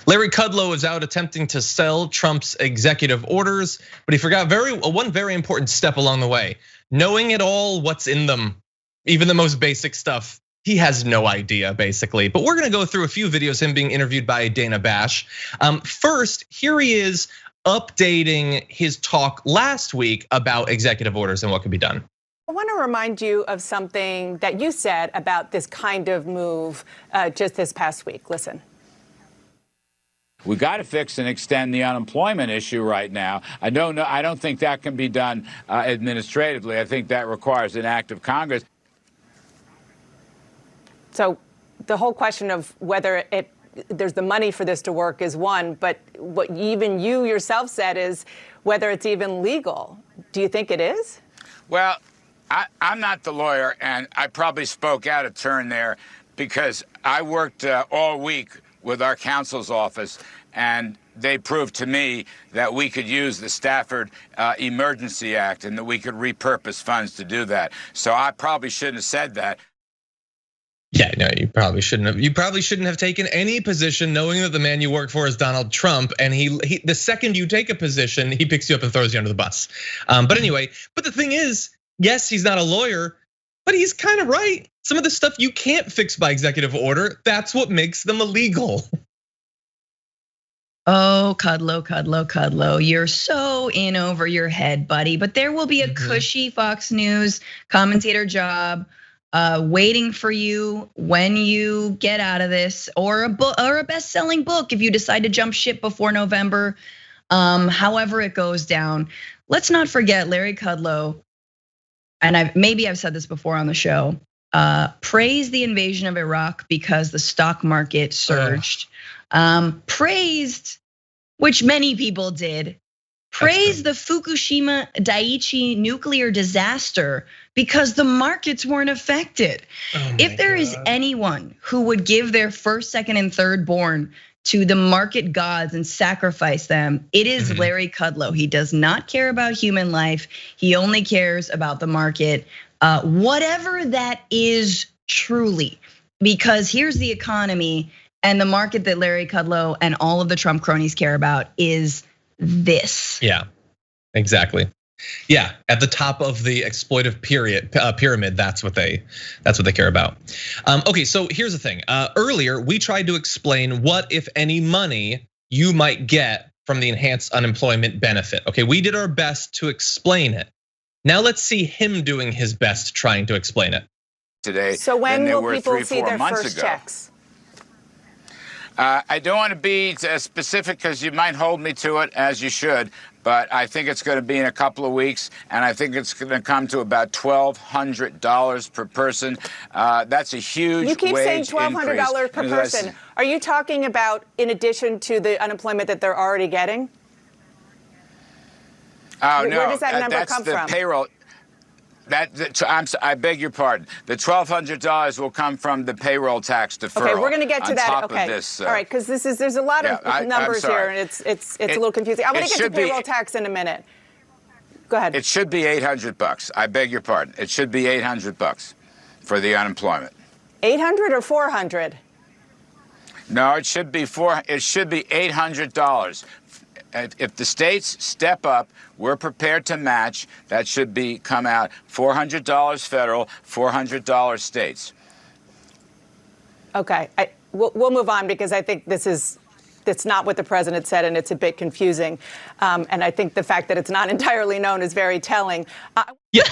Larry Kudlow is out attempting to sell Trump's executive orders, but he forgot one very important step along the way. Knowing it all, what's in them, even the most basic stuff. He has no idea, basically. But we're gonna go through a few videos, him being interviewed by Dana Bash. First, here he is updating his talk last week about executive orders and what could be done. I want to remind you of something that you said about this kind of move just this past week. Listen. We got to fix and extend the unemployment issue right now. I don't think that can be done administratively. I think that requires an act of Congress. So the whole question of whether there's the money for this to work is one, but what even you yourself said is whether it's even legal. Do you think it is? Well, I'm not the lawyer, and I probably spoke out of turn there because I worked all week with our counsel's office, and they proved to me that we could use the Stafford Emergency Act and that we could repurpose funds to do that. So I probably shouldn't have said that. Yeah, no, you probably shouldn't have. You probably shouldn't have taken any position knowing that the man you work for is Donald Trump, and he the second you take a position, he picks you up and throws you under the bus. But anyway, but the thing is, yes, he's not a lawyer, but he's kind of right. Some of the stuff you can't fix by executive order, that's what makes them illegal. Oh, Kudlow, you're so in over your head, buddy. But there will be a cushy Fox News commentator job waiting for you when you get out of this, or a book, or a best-selling book if you decide to jump ship before November. However it goes down. Let's not forget Larry Kudlow, and maybe I've said this before on the show, praised the invasion of Iraq because the stock market surged. Praised, which many people did, praised the Fukushima Daiichi nuclear disaster because the markets weren't affected. If there is anyone who would give their first, second, and third born to the market gods and sacrifice them, it is Larry Kudlow. He does not care about human life. He only cares about the market, whatever that is truly. Because here's the economy, and the market that Larry Kudlow and all of the Trump cronies care about is this. Yeah, exactly. Yeah, at the top of the exploitive pyramid, that's what they care about. Okay, so here's the thing. Earlier, we tried to explain what, if any, money you might get from the enhanced unemployment benefit. Okay, we did our best to explain it. Now let's see him doing his best trying to explain it. Today, so when will people 3-4 see their months first ago. checks? I don't want to be specific because you might hold me to it, as you should, but I think it's going to be in a couple of weeks, and I think it's going to come to about $1,200 per person. That's a huge wage increase. You keep saying $1,200 per person. Are you talking about in addition to the unemployment that they're already getting? Oh, no, where does that number come from? That's the payroll. I beg your pardon. The $1,200 will come from the payroll tax deferral. Okay, we're going to get to that. Okay, all right, because there's a lot of numbers here, and it's a little confusing. I'm going to get to payroll tax in a minute. Go ahead. It should be $800. I beg your pardon. It should be $800 for the unemployment. 800 or 400? No, it should be $800. If the states step up, we're prepared to match. That should come out $400 federal, $400 states. Okay, we'll move on because I think that's not what the president said, and it's a bit confusing. And I think the fact that it's not entirely known is very telling. Yeah,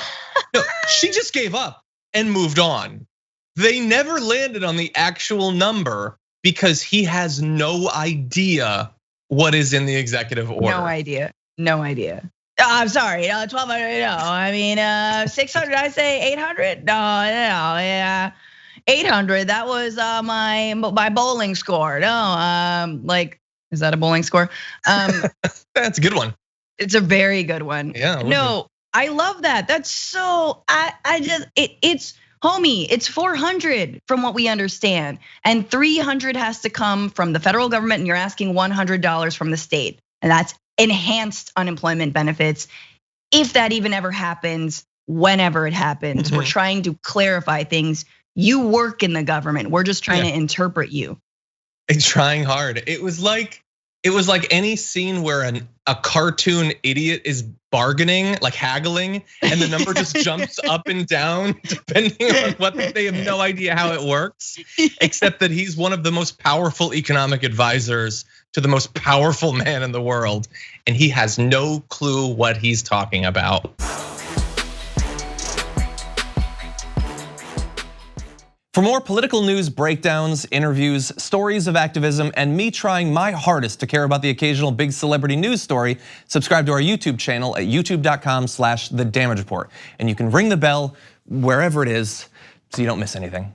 no, she just gave up and moved on. They never landed on the actual number because he has no idea what is in the executive order. No idea. I'm sorry, 1,200, no. I mean, 600, I say 800? No, yeah. 800, that was my bowling score. No, like, is that a bowling score? That's a good one. It's a very good one. Yeah. No, I love that. That's so, it's homie, it's 400 from what we understand. And 300 has to come from the federal government, and you're asking $100 from the state. And that's enhanced unemployment benefits. If that even ever happens, whenever it happens, we're trying to clarify things. You work in the government. We're just trying to interpret you. Trying hard. It was like any scene where a cartoon idiot is bargaining, like haggling, and the number just jumps up and down depending on what they have no idea how it works, except that he's one of the most powerful economic advisors to the most powerful man in the world, and he has no clue what he's talking about. For more political news, breakdowns, interviews, stories of activism, and me trying my hardest to care about the occasional big celebrity news story, subscribe to our YouTube channel at youtube.com/The Damage Report. And you can ring the bell wherever it is so you don't miss anything.